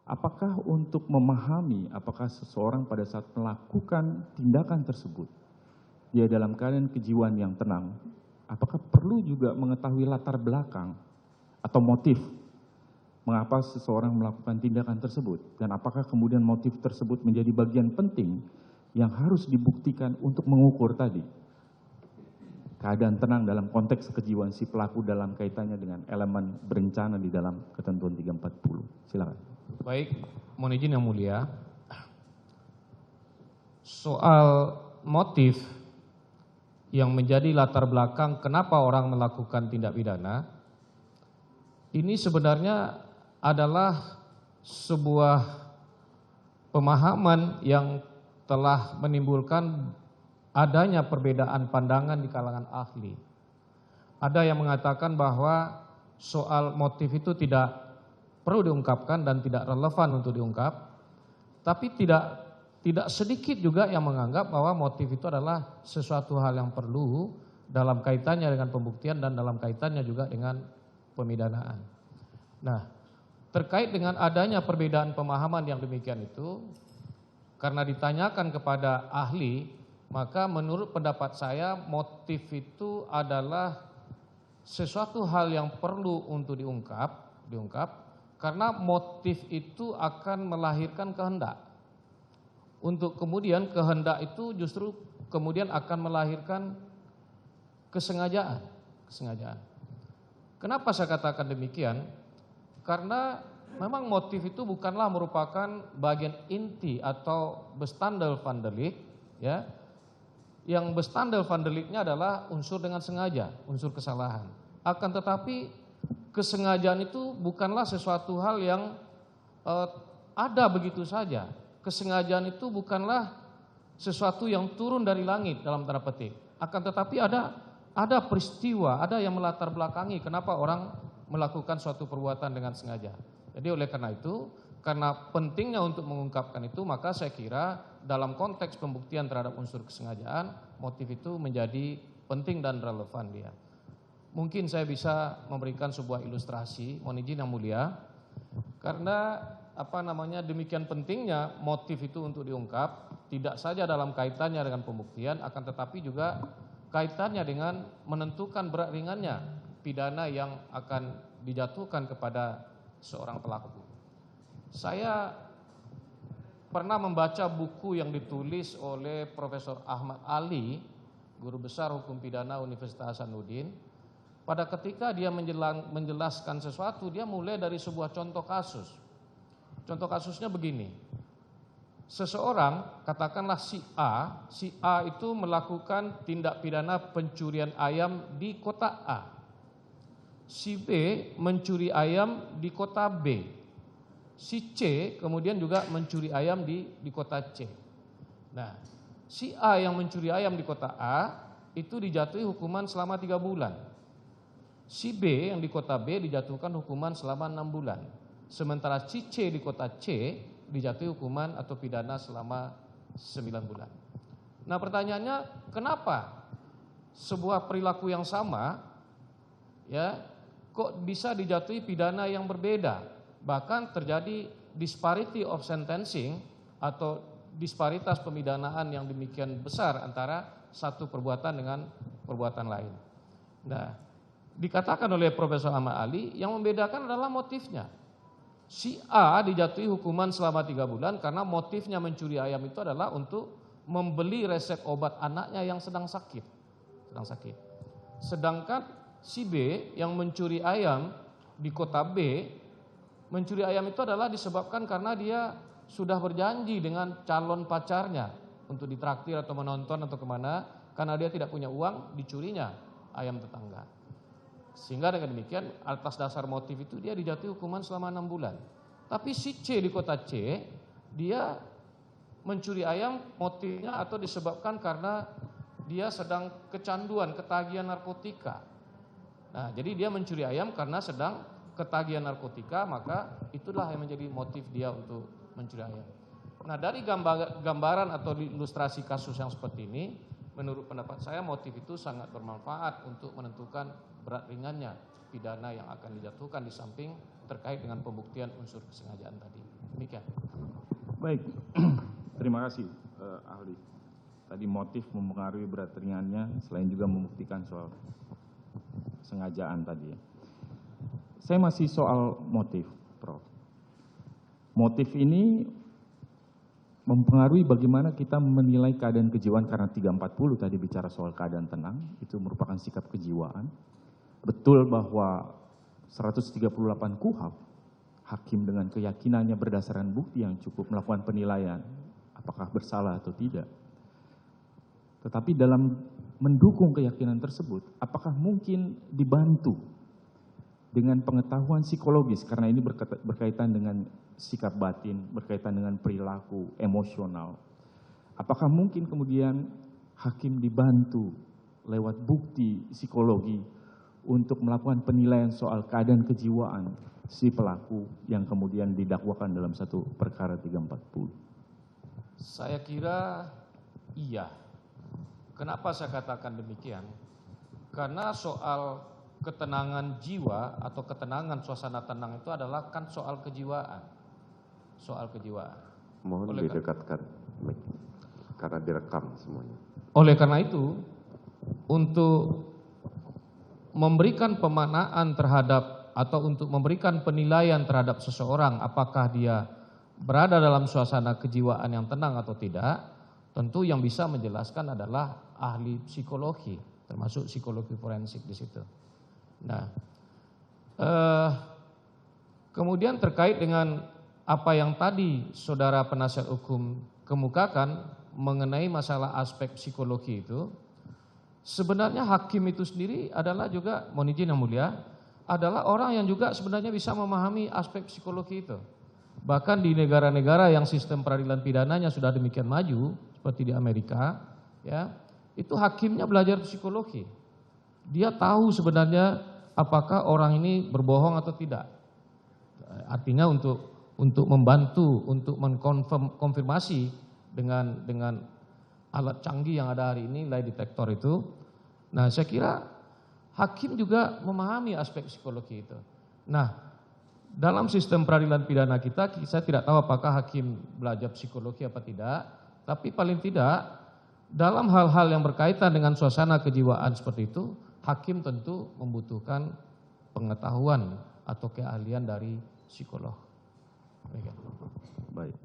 apakah untuk memahami apakah seseorang pada saat melakukan tindakan tersebut, dia dalam keadaan kejiwaan yang tenang, apakah perlu juga mengetahui latar belakang atau motif mengapa seseorang melakukan tindakan tersebut, dan apakah kemudian motif tersebut menjadi bagian penting yang harus dibuktikan untuk mengukur tadi keadaan tenang dalam konteks kejiwaan si pelaku dalam kaitannya dengan elemen berencana di dalam ketentuan 340. Silakan. Baik, mohon izin yang mulia. Soal motif yang menjadi latar belakang kenapa orang melakukan tindak pidana, ini sebenarnya adalah sebuah pemahaman yang telah menimbulkan adanya perbedaan pandangan di kalangan ahli. Ada yang mengatakan bahwa soal motif itu tidak perlu diungkapkan dan tidak relevan untuk diungkap, tapi tidak sedikit juga yang menganggap bahwa motif itu adalah sesuatu hal yang perlu dalam kaitannya dengan pembuktian dan dalam kaitannya juga dengan pemidanaan. Nah, terkait dengan adanya perbedaan pemahaman yang demikian itu, karena ditanyakan kepada ahli, maka menurut pendapat saya motif itu adalah sesuatu hal yang perlu untuk diungkap karena motif itu akan melahirkan kehendak. Untuk kemudian kehendak itu justru kemudian akan melahirkan kesengajaan. Kenapa saya katakan demikian? Karena memang motif itu bukanlah merupakan bagian inti atau bestandel van delik, ya. Yang bestandel van deliknya adalah unsur dengan sengaja, unsur kesalahan. Akan tetapi kesengajaan itu bukanlah sesuatu hal yang ada begitu saja. Kesengajaan itu bukanlah sesuatu yang turun dari langit dalam tanda petik. Akan tetapi ada peristiwa, ada yang melatar belakangi kenapa orang melakukan suatu perbuatan dengan sengaja. Jadi oleh karena itu, karena pentingnya untuk mengungkapkan itu, maka saya kira dalam konteks pembuktian terhadap unsur kesengajaan, motif itu menjadi penting dan relevan dia. Mungkin saya bisa memberikan sebuah ilustrasi, mohon izin yang mulia, karena demikian pentingnya motif itu untuk diungkap, tidak saja dalam kaitannya dengan pembuktian, akan tetapi juga kaitannya dengan menentukan berat ringannya pidana yang akan dijatuhkan kepada seorang pelaku. Saya pernah membaca buku yang ditulis oleh Profesor Ahmad Ali, guru besar hukum pidana Universitas Hasanuddin. Pada ketika dia menjelaskan sesuatu, dia mulai dari sebuah contoh kasus. Contoh kasusnya begini. Seseorang, katakanlah si A itu melakukan tindak pidana pencurian ayam di kota A. Si B mencuri ayam di kota B. Si C kemudian juga mencuri ayam di kota C. Nah, si A yang mencuri ayam di kota A itu dijatuhi hukuman selama 3 bulan. Si B yang di kota B dijatuhkan hukuman selama 6 bulan. Sementara si C di kota C dijatuhi hukuman atau pidana selama 9 bulan. Nah, pertanyaannya, kenapa sebuah perilaku yang sama ya kok bisa dijatuhi pidana yang berbeda? Bahkan terjadi disparity of sentencing atau disparitas pemidanaan yang demikian besar antara satu perbuatan dengan perbuatan lain. Nah, dikatakan oleh Profesor Ahmad Ali yang membedakan adalah motifnya. Si A dijatuhi hukuman selama 3 bulan karena motifnya mencuri ayam itu adalah untuk membeli resep obat anaknya yang sedang sakit. Sedangkan si B yang mencuri ayam di kota B, mencuri ayam itu adalah disebabkan karena dia sudah berjanji dengan calon pacarnya untuk ditraktir atau menonton atau kemana, karena dia tidak punya uang, dicurinya ayam tetangga. Sehingga dengan demikian atas dasar motif itu dia dijatuhi hukuman selama 6 bulan. Tapi si C di kota C, dia mencuri ayam motifnya atau disebabkan karena dia sedang kecanduan, ketagihan narkotika. Nah, jadi dia mencuri ayam karena sedang ketagihan narkotika, maka itulah yang menjadi motif dia untuk mencuri ayam. Nah, dari gambaran atau ilustrasi kasus yang seperti ini, menurut pendapat saya motif itu sangat bermanfaat untuk menentukan berat ringannya pidana yang akan dijatuhkan di samping terkait dengan pembuktian unsur kesengajaan tadi. Demikian. Baik, terima kasih ahli. Tadi motif mempengaruhi berat ringannya, selain juga membuktikan soal sengajaan tadi ya. Saya masih soal motif, Prof. Motif ini mempengaruhi bagaimana kita menilai keadaan kejiwaan, karena 340 tadi bicara soal keadaan tenang, itu merupakan sikap kejiwaan. Betul bahwa 138 KUHP, hakim dengan keyakinannya berdasarkan bukti yang cukup melakukan penilaian apakah bersalah atau tidak. Tetapi dalam mendukung keyakinan tersebut, apakah mungkin dibantu dengan pengetahuan psikologis, karena ini berkaitan dengan sikap batin, berkaitan dengan perilaku emosional. Apakah mungkin kemudian hakim dibantu lewat bukti psikologi untuk melakukan penilaian soal keadaan kejiwaan si pelaku yang kemudian didakwakan dalam satu perkara 340? Saya kira iya. Kenapa saya katakan demikian? Karena soal ketenangan jiwa atau ketenangan suasana tenang itu adalah kan soal kejiwaan. Soal kejiwaan. Mohon didekatkan, karena direkam semuanya. Oleh karena itu, untuk memberikan pemaknaan terhadap atau untuk memberikan penilaian terhadap seseorang apakah dia berada dalam suasana kejiwaan yang tenang atau tidak, tentu yang bisa menjelaskan adalah ahli psikologi, termasuk psikologi forensik di situ. Nah, kemudian terkait dengan apa yang tadi saudara penasihat hukum kemukakan mengenai masalah aspek psikologi itu, sebenarnya hakim itu sendiri adalah juga, mohon izin yang mulia, adalah orang yang juga sebenarnya bisa memahami aspek psikologi itu. Bahkan di negara-negara yang sistem peradilan pidananya sudah demikian maju, seperti di Amerika, ya, itu hakimnya belajar psikologi. Dia tahu sebenarnya apakah orang ini berbohong atau tidak. Artinya untuk membantu, untuk mengkonfirmasi dengan alat canggih yang ada hari ini, lie detector itu. Nah, saya kira hakim juga memahami aspek psikologi itu. Nah, dalam sistem peradilan pidana kita, saya tidak tahu apakah hakim belajar psikologi apa tidak, tapi paling tidak dalam hal-hal yang berkaitan dengan suasana kejiwaan seperti itu, hakim tentu membutuhkan pengetahuan atau keahlian dari psikolog. Baik.